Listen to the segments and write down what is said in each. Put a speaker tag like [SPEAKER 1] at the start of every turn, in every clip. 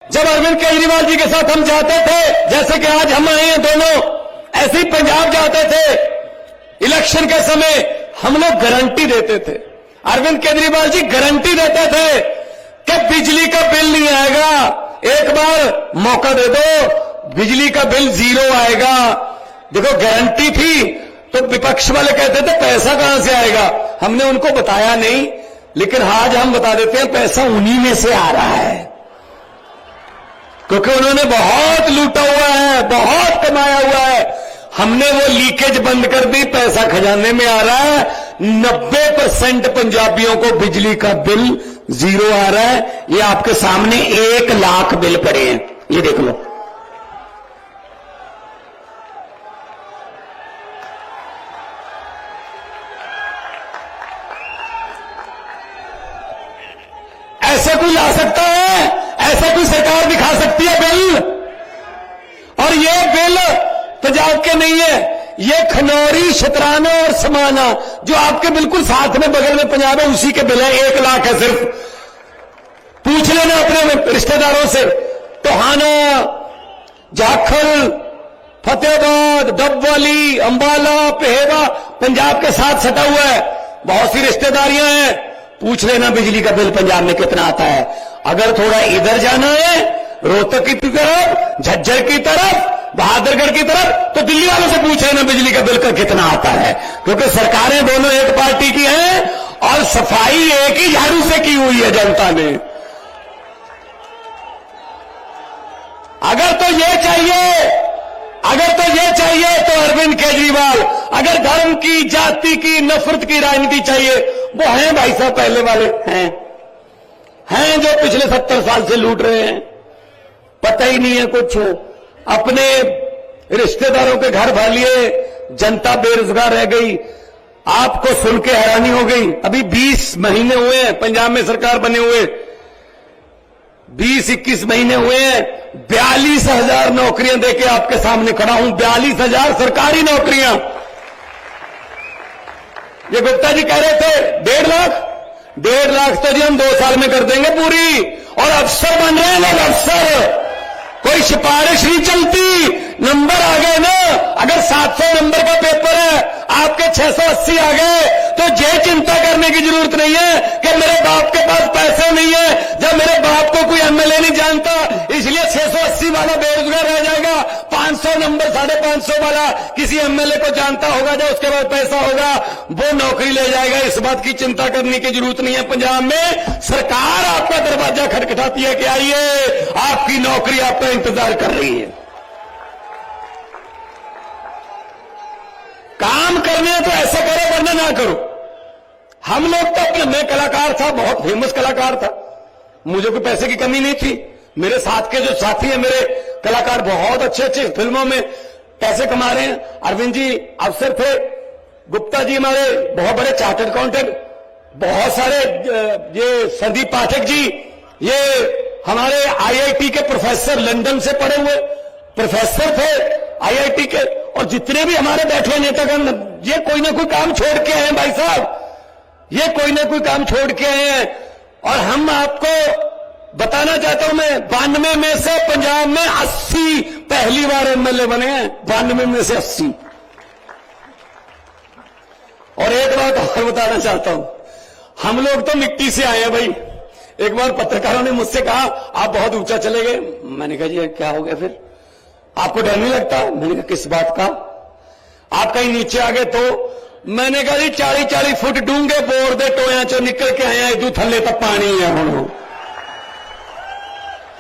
[SPEAKER 1] जब अरविंद केजरीवाल जी के साथ हम जाते थे, जैसे कि आज हम आए हैं दोनों, ऐसे ही पंजाब जाते थे इलेक्शन के समय, हम लोग गारंटी देते थे, अरविंद केजरीवाल जी गारंटी देते थे कि बिजली का बिल नहीं आएगा, एक बार मौका दे दो, बिजली का बिल 0 आएगा। देखो गारंटी थी, तो विपक्ष वाले कहते थे पैसा कहां से आएगा, हमने उनको बताया नहीं, लेकिन आज हम बता देते हैं पैसा उन्हीं में से आ रहा है, क्योंकि उन्होंने बहुत लूटा हुआ है, बहुत कमाया हुआ है। हमने वो लीकेज बंद कर दी, पैसा खजाने में आ रहा है। 90% पंजाबियों को बिजली का बिल 0 आ रहा है। ये आपके सामने 1 लाख बिल पड़े हैं, ये देख लो। ऐसा कोई ला सकता है? ऐसा कोई सरकार दिखा सकती है बिल? और ये बिल पंजाब के नहीं है, ये खनौरी, शतराना और समाना जो आपके बिल्कुल साथ में बगल में पंजाब है, उसी के बिल है। 1 लाख है सिर्फ। पूछ लेना अपने रिश्तेदारों से, टोहाना, जाखल, फतेहाबाद, डबवाली, अंबाला, पेहेवा पंजाब के साथ सटा हुआ है, बहुत सी रिश्तेदारियां हैं। पूछ लेना बिजली का बिल पंजाब में कितना आता है। अगर थोड़ा इधर जाना है, रोहतक की तरफ, झज्जर की तरफ, बहादुरगढ़ की तरफ, तो दिल्ली वालों से पूछ लेना बिजली का बिल का कितना आता है, क्योंकि सरकारें दोनों एक पार्टी की हैं और सफाई एक ही झाड़ू से की हुई है जनता ने। अगर तो ये चाहिए तो अरविंद केजरीवाल, अगर धर्म की, जाति की, नफरत की राजनीति चाहिए, वो हैं भाई साहब, पहले वाले हैं जो पिछले 70 साल से लूट रहे हैं, पता ही नहीं है कुछ। अपने रिश्तेदारों के घर भर लिए, जनता बेरोजगार रह गई। आपको सुन के हैरानी हो गई, अभी 20 महीने हुए हैं पंजाब में सरकार बने हुए, 20-21 महीने हुए हैं, 42,000 नौकरियां देके आपके सामने खड़ा हूं। 42,000 सरकारी नौकरियां। ये गुप्ता जी कह रहे थे 1.5 लाख तो जी हम 2 साल में कर देंगे पूरी, और अफसर बन रहे हैं लोग, अफसर। कोई सिफारिश नहीं चलती, नंबर आ गए ना। अगर 700 नंबर का पेपर है, आपके 680 आ गए, तो ये चिंता करने की जरूरत नहीं है कि मेरे बाप के पास पैसे नहीं है, जब मेरे बाप को कोई एमएलए नहीं जानता, इसलिए 680 वाला बेरोजगार रह जाएगा। 500 नंबर, 550 वाला किसी एमएलए को जानता होगा, जो उसके पास पैसा होगा, वो नौकरी ले जाएगा। इस बात की चिंता करने की जरूरत नहीं है। पंजाब में सरकार आपका दरवाजा खटखटाती है कि आइए, आपकी नौकरी आपका इंतजार कर रही है। काम करने हैं तो ऐसा करो, वरना ना करो। हम लोग तो अपने, मैं कलाकार था, बहुत फेमस कलाकार था, मुझे कोई पैसे की कमी नहीं थी। मेरे साथ के जो साथी हैं मेरे कलाकार, बहुत अच्छे अच्छे फिल्मों में पैसे कमा रहे हैं। अरविंद जी अफसर थे, गुप्ता जी हमारे बहुत बड़े चार्टर्ड अकाउंटेंट, बहुत सारे, ये संदीप पाठक जी, ये हमारे आईआईटी के प्रोफेसर, लंदन से पढ़े हुए प्रोफेसर थे आईआईटी के, और जितने भी हमारे बैठे नेतागण, ये कोई ना कोई काम छोड़ के आए हैं भाई साहब, ये कोई ना कोई काम छोड़ के आए हैं। और हम आपको बताना चाहता हूं, मैं 92 में से पंजाब में 80 पहली बार एमएलए बने हैं, 92 में से 80। और एक बात और बताना चाहता हूं, हम लोग तो मिट्टी से आए हैं भाई। एक बार पत्रकारों ने मुझसे कहा आप बहुत ऊंचा चले गए। मैंने कहा जी क्या हो गया फिर, आपको डर नहीं लगता? मैंने कहा किस बात का, आप कहीं नीचे आ गए तो? मैंने कहा जी 40-40 फुट डूंगे बोर दे टोया चो निकल के आया, इदू थल्ले तक पानी है, हूं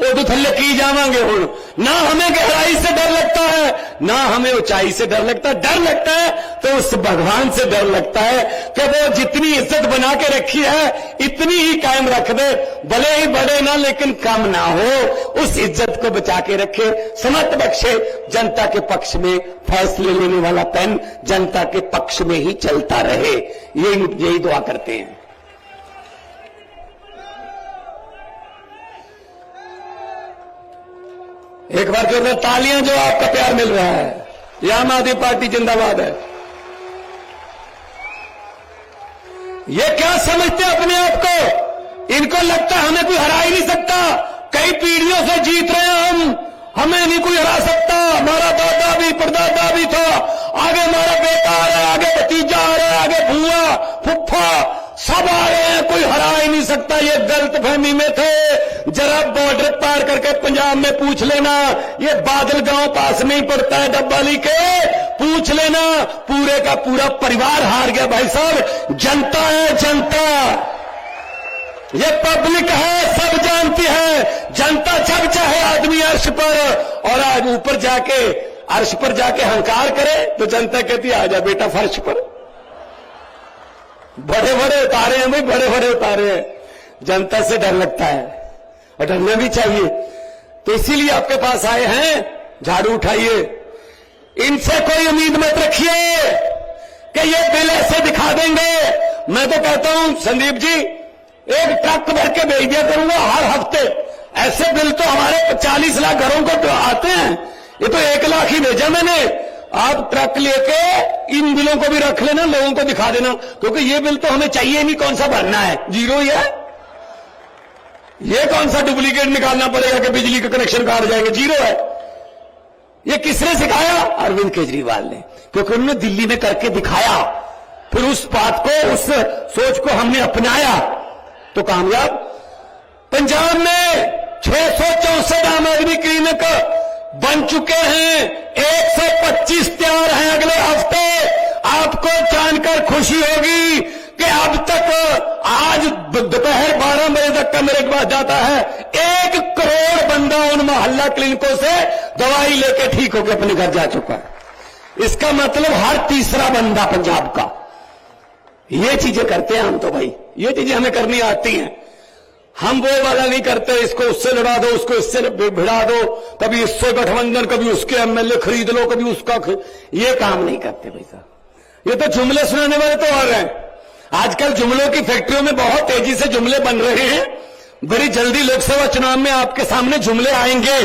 [SPEAKER 1] उदू थल्ले की जावांगे हूं। ना हमें गहराई से डर लगता है, ना हमें ऊंचाई से डर लगता है। डर लगता है तो उस भगवान से डर लगता है कि वो जितनी इज्जत बना के रखी है इतनी ही कायम रख दे, भले ही बढ़े ना लेकिन कम ना हो, उस इज्जत को बचा के रखे, समत बख्शे, जनता के पक्ष में फैसले लेने वाला पेन जनता के पक्ष में ही चलता रहे, यही दुआ करते हैं। एक बार जोरदार तालियां, जो आपका प्यार मिल रहा है। ये आम आदमी पार्टी जिंदाबाद है। ये क्या समझते अपने आप को? इनको लगता हमें कोई हरा ही नहीं सकता। कई पीढ़ियों से जीत रहे हैं हम, हमें नहीं कोई हरा सकता। हमारा दादा भी परदादा भी था, आगे हमारा बेटा आ रहा है, आगे भतीजा आ रहा है, आगे भूआ फुफ्फा सब आ रहे हैं, कोई हरा ही नहीं सकता। ये गलत फहमी में थे। जरा बॉर्डर पार करके पंजाब में पूछ लेना, ये बादल गांव पास में ही पड़ता है डब्बाली के, पूछ लेना, पूरे का पूरा परिवार हार गया भाई साहब। जनता है जनता, ये पब्लिक है, सब जानती है। जनता जब चाहे आदमी अर्श पर, और आज ऊपर जाके अर्श पर जाके हंकार करे तो जनता कहती है आजा बेटा फर्श पर। बड़े बड़े उतारे हैं भाई, बड़े बड़े उतारे हैं। जनता से डर लगता है और डरना भी चाहिए। तो इसीलिए आपके पास आए हैं, झाड़ू उठाइए। इनसे कोई उम्मीद मत रखिए कि ये बिल ऐसे दिखा देंगे। मैं तो कहता हूं संदीप जी, एक ट्रक भर के भेज दिया करूंगा हर हफ्ते। ऐसे बिल तो हमारे 40 लाख घरों को तो आते हैं, ये तो 1 लाख ही भेजा मैंने। आप ट्रक लेके इन बिलों को भी रख लेना, लोगों को दिखा देना, क्योंकि ये बिल तो हमें चाहिए नहीं। कौन सा भरना है, जीरो ही है। ये कौन सा डुप्लीकेट निकालना पड़ेगा कि बिजली के कनेक्शन काट जाएंगे, जीरो है। ये किसने सिखाया? अरविंद केजरीवाल ने, क्योंकि उन्होंने दिल्ली में करके दिखाया। फिर उस बात को, उस सोच को हमने अपनाया तो कामयाब। पंजाब में 664 आम आदमी क्लिनिक बन चुके हैं, 125 तैयार हैं अगले हफ्ते। आपको जानकर खुशी होगी कि अब तक आज दोपहर 12 बजे तक का मेरे पास जाता है, 1 करोड़ बंदा उन मोहल्ला क्लिनिकों से दवाई लेके ठीक होकर अपने घर जा चुका है। इसका मतलब हर तीसरा बंदा पंजाब का। ये चीजें करते हैं हम तो भाई, ये चीजें हमें करनी आती हैं। हम वो वाला नहीं करते, इसको उससे लड़ा दो, उसको इससे भिड़ा दो, कभी इससे गठबंधन, कभी उसके एमएलए खरीद लो, कभी उसका ये काम नहीं करते भाई साहब। ये तो जुमले सुनाने वाले तो आ गए। आजकल जुमलों की फैक्ट्रियों में बहुत तेजी से जुमले बन रहे हैं। बड़ी जल्दी लोकसभा चुनाव में आपके सामने जुमले आएंगे,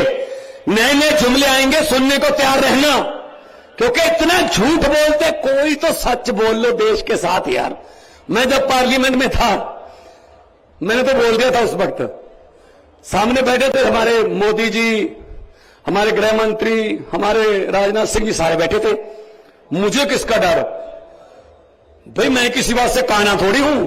[SPEAKER 1] नए नए जुमले आएंगे, सुनने को तैयार रहना। क्योंकि इतना झूठ बोलते, कोई तो सच बोल लो देश के साथ यार। मैं जब पार्लियामेंट में था, मैंने तो बोल दिया था उस वक्त, सामने बैठे थे हमारे मोदी जी, हमारे गृह मंत्री, हमारे राजनाथ सिंह जी, सारे बैठे थे। मुझे किसका डर भाई, मैं किसी बात से काना थोड़ी हूं।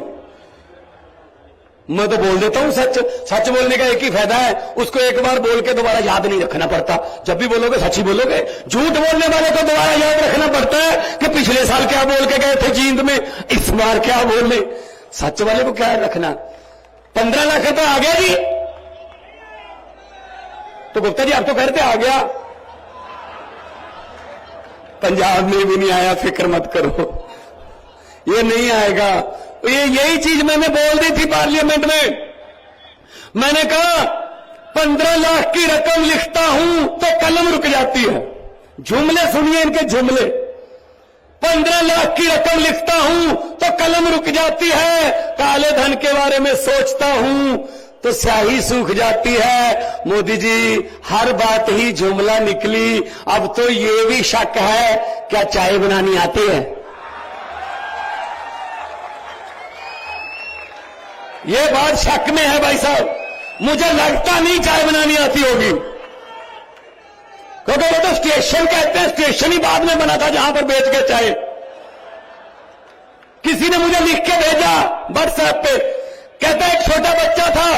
[SPEAKER 1] मैं तो बोल देता हूं सच। सच बोलने का एक ही फायदा है, उसको एक बार बोल के दोबारा याद नहीं रखना पड़ता। जब भी बोलोगे सच ही बोलोगे। झूठ बोलने वाले को दोबारा याद रखना पड़ता है कि पिछले साल क्या बोल के गए थे जींद में, इस बार क्या बोले। सच वाले को क्या रखना। 15 लाख रुपए आ गया जी, तो गुप्ता जी आप तो कहते आ गया, पंजाब में भी नहीं आया, फिक्र मत करो, ये नहीं आएगा। ये यही चीज मैंने बोल दी थी पार्लियामेंट में। मैंने कहा 15 लाख की रकम लिखता हूं तो कलम रुक जाती है। जुमले सुनिए इनके जुमले। 15 लाख की रकम लिखता हूं तो कलम रुक जाती है, काले धन के बारे में सोचता हूं तो स्याही सूख जाती है। मोदी जी हर बात ही जुमला निकली। अब तो ये भी शक है, क्या चाय बनानी आती है? ये बात शक में है भाई साहब। मुझे लगता नहीं चाय बनानी आती होगी, क्योंकि वो तो स्टेशन कहते हैं, स्टेशन ही बाद में बना था जहां पर बेच के चाय। किसी ने मुझे लिख के भेजा व्हाट्सएप पे, कहता एक छोटा बच्चा था,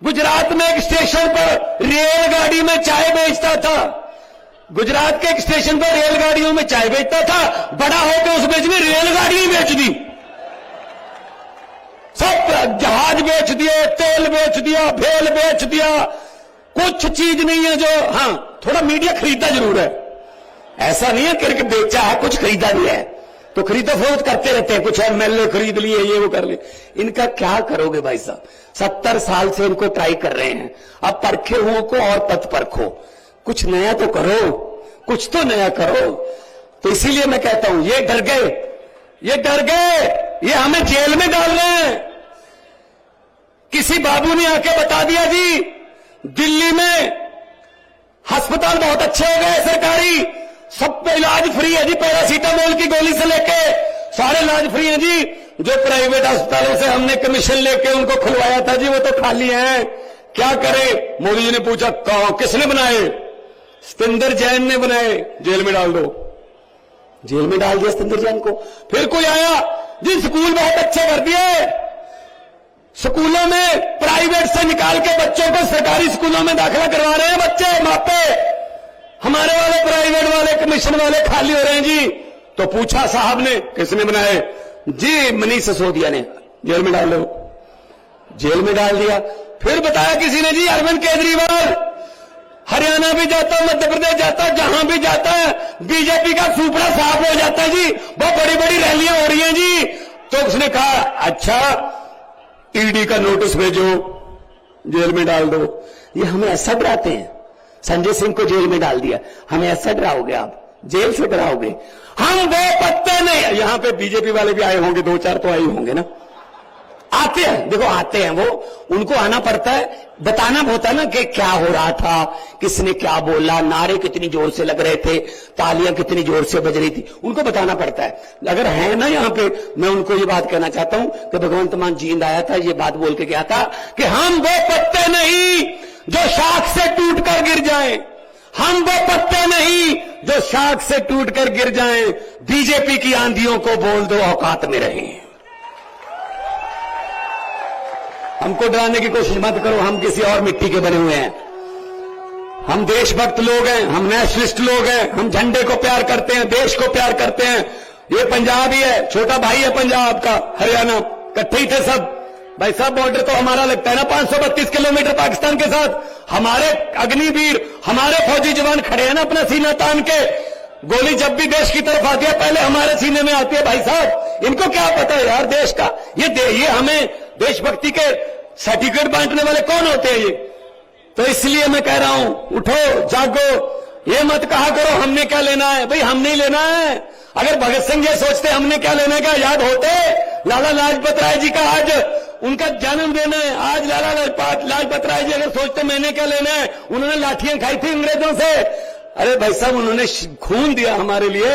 [SPEAKER 1] गुजरात में एक स्टेशन पर रेलगाड़ी में चाय बेचता था। गुजरात के एक स्टेशन पर रेलगाड़ियों में चाय बेचता था, बड़ा होकर उस बीच में रेलगाड़ी ही बेच दी। सब जहाज बेच दिए, तेल बेच दिया, भेल बेच दिया। कुछ चीज नहीं है जो, हाँ थोड़ा मीडिया खरीदा जरूर है। ऐसा नहीं है कि बेचा है, कुछ खरीदा भी है, तो खरीदा फरोख्त करते रहते हैं। कुछ एमएलए खरीद लिए, ये वो कर लिए। इनका क्या करोगे भाई साहब? 70 साल से इनको ट्राई कर रहे हैं। अब परखे हुओं को और पथ परखो, कुछ नया तो करो, कुछ तो नया करो। तो इसीलिए मैं कहता हूं, ये डर गए, ये डर गए, ये हमें जेल में डाल रहे हैं। किसी बाबू ने आके बता दिया जी दिल्ली में अस्पताल बहुत अच्छे हो गए सरकारी, सब पे इलाज फ्री है जी, पैरासीटामोल की गोली से लेके सारे इलाज फ्री है जी। जो प्राइवेट अस्पतालों से हमने कमीशन लेके उनको खुलवाया था जी, वो तो खाली हैं। क्या करे? मोदी जी ने पूछा किसने बनाए? सतिंदर जैन ने बनाए, जेल में डाल दो। जेल में डाल दिया सतिंदर जैन को। फिर कोई आया जी स्कूल बहुत अच्छे कर दिए, स्कूलों में प्राइवेट से निकाल के बच्चों को सरकारी स्कूलों में दाखिला करवा रहे हैं बच्चे मापे, हमारे वाले प्राइवेट वाले कमीशन वाले खाली हो रहे हैं जी। तो पूछा साहब ने किसने बनाए? जी मनीष सिसोदिया ने, जेल में डाल दो। जेल में डाल दिया। फिर बताया किसी ने जी अरविंद केजरीवाल हरियाणा भी जाता, मध्य प्रदेश जाता, जहां भी जाता है बीजेपी का सुपड़ा साफ हो जाता है जी, बहुत बड़ी बड़ी रैलियां हो रही हैं जी। तो उसने कहा अच्छा ईडी का नोटिस भेजो, जेल में डाल दो। ये हमें ऐसा डराते हैं। संजय सिंह को जेल में डाल दिया, हमें ऐसा डराओगे आप? जेल से डराओगे? हम वो पत्ते नहीं। यहां पे बीजेपी वाले भी आए होंगे, 2-4 तो आए होंगे ना, आते हैं, देखो आते हैं वो, उनको आना पड़ता है, बताना होता है ना कि क्या हो रहा था, किसने क्या बोला, नारे कितनी जोर से लग रहे थे, तालियां कितनी जोर से बज रही थी, उनको बताना पड़ता है। अगर है ना यहां पे, मैं उनको ये बात कहना चाहता हूं कि भगवंत मान जींद आया था, ये बात बोल के गया था कि हम वो पत्ते नहीं जो शाख से टूटकर गिर जाएं, हम वो पत्ते नहीं जो शाख से टूटकर गिर जाएं। बीजेपी की आंधियों को बोल दो औकात में रहें। हमको डराने की कोशिश मत करो, हम किसी और मिट्टी के बने हुए हैं। हम देशभक्त लोग हैं, हम नेशनलिस्ट लोग हैं, हम झंडे को प्यार करते हैं, देश को प्यार करते हैं। ये पंजाब ही है, छोटा भाई है पंजाब का, हरियाणा, इकट्ठे ही थे सब। भाई साहब बॉर्डर तो हमारा लगता है ना 532 किलोमीटर पाकिस्तान के साथ। हमारे अग्निवीर, हमारे फौजी जवान खड़े हैं ना अपना सीना तान के। गोली जब भी देश की तरफ आती है पहले हमारे सीने में आती है। भाई साहब इनको क्या पता है यार देश का? ये हमें देशभक्ति के सर्टिफिकेट बांटने वाले कौन होते हैं ये? तो इसलिए मैं कह रहा हूं उठो जागो, ये मत कहा करो हमने क्या लेना है। भाई हम नहीं लेना है। अगर भगत सिंह ये सोचते हमने क्या लेने का, याद होते लाला लाजपत राय जी का आज उनका जन्मदिन है। आज लाला लाजपत राय जी अगर सोचते मैंने क्या लेना है, उन्होंने लाठियां खाई थी अंग्रेजों से। अरे भाई साहब उन्होंने खून दिया हमारे लिए।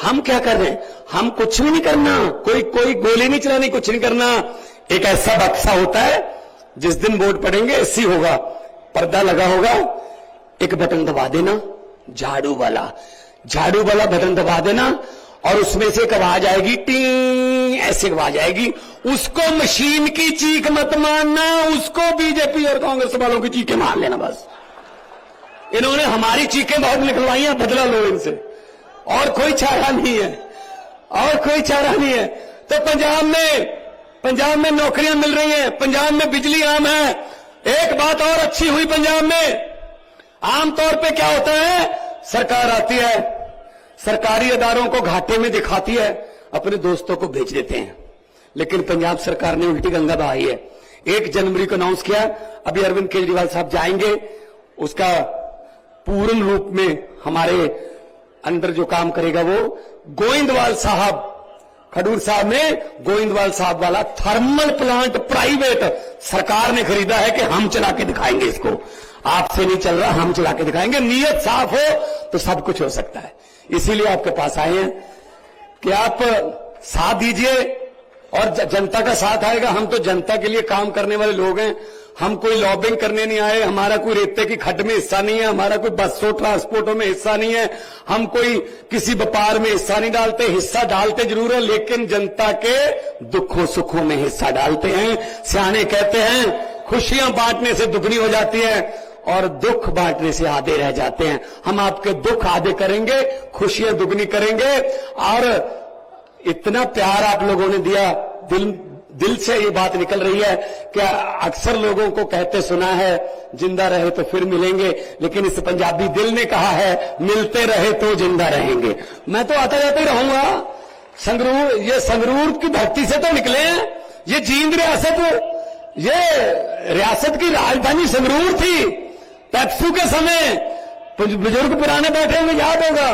[SPEAKER 1] हम क्या कर रहे हैं? हम कुछ भी नहीं करना, कोई गोली नहीं चलानी, कुछ नहीं करना। एक ऐसा बक्सा होता है जिस दिन वोट पड़ेंगे ऐसी होगा, पर्दा लगा होगा, एक बटन दबा देना, झाड़ू वाला बटन दबा देना और उसमें से एक आवाज आएगी, टी ऐसी आवाज आएगी। उसको मशीन की चीख मत मानना, उसको बीजेपी और कांग्रेस वालों की चीखें मान लेना बस। इन्होंने हमारी चीखें बहुत निकलवाई हैं, बदला लो इनसे, और कोई चारा नहीं है, और कोई चारा नहीं है। तो पंजाब में नौकरियां मिल रही हैं, पंजाब में बिजली आम है। एक बात और अच्छी हुई पंजाब में, आमतौर पे क्या होता है, सरकार आती है, सरकारी इदारों को घाटे में दिखाती है, अपने दोस्तों को भेज देते हैं। लेकिन पंजाब सरकार ने उल्टी गंगा बहाई है। 1 जनवरी को अनाउंस किया, अभी अरविंद केजरीवाल साहब जाएंगे, उसका पूर्ण रूप में हमारे अंदर जो काम करेगा वो गोविंदवाल साहब, खडूर साहब ने गोविंदवाल साहब वाला थर्मल प्लांट प्राइवेट सरकार ने खरीदा है कि हम चला के दिखाएंगे इसको। आपसे नहीं चल रहा, हम चला के दिखाएंगे। नीयत साफ हो तो सब कुछ हो सकता है। इसीलिए आपके पास आए हैं कि आप साथ दीजिए और जनता का साथ आएगा। हम तो जनता के लिए काम करने वाले लोग हैं, हम कोई लॉबिंग करने नहीं आए, हमारा कोई रेते की खड्ड में हिस्सा नहीं है, हमारा कोई बसों ट्रांसपोर्टों में हिस्सा नहीं है, हम कोई किसी व्यापार में हिस्सा नहीं डालते। हिस्सा डालते जरूर है लेकिन जनता के दुखों सुखों में हिस्सा डालते हैं। सियाने कहते हैं खुशियां बांटने से दुगनी हो जाती है और दुख बांटने से आधे रह जाते हैं। हम आपके दुख आधे करेंगे, खुशियां दुगनी करेंगे। और इतना प्यार आप लोगों ने दिया, दिल से ये बात निकल रही है कि अक्सर लोगों को कहते सुना है जिंदा रहे तो फिर मिलेंगे, लेकिन इस पंजाबी दिल ने कहा है मिलते रहे तो जिंदा रहेंगे। मैं तो आता जाता ही रहूंगा। संगरूर, ये संगरूर की धरती से तो निकले हैं, ये जींद रियासत, ये रियासत की राजधानी संगरूर थी। पेप्सू के समय बुजुर्ग पुराने बैठे हुए याद होगा,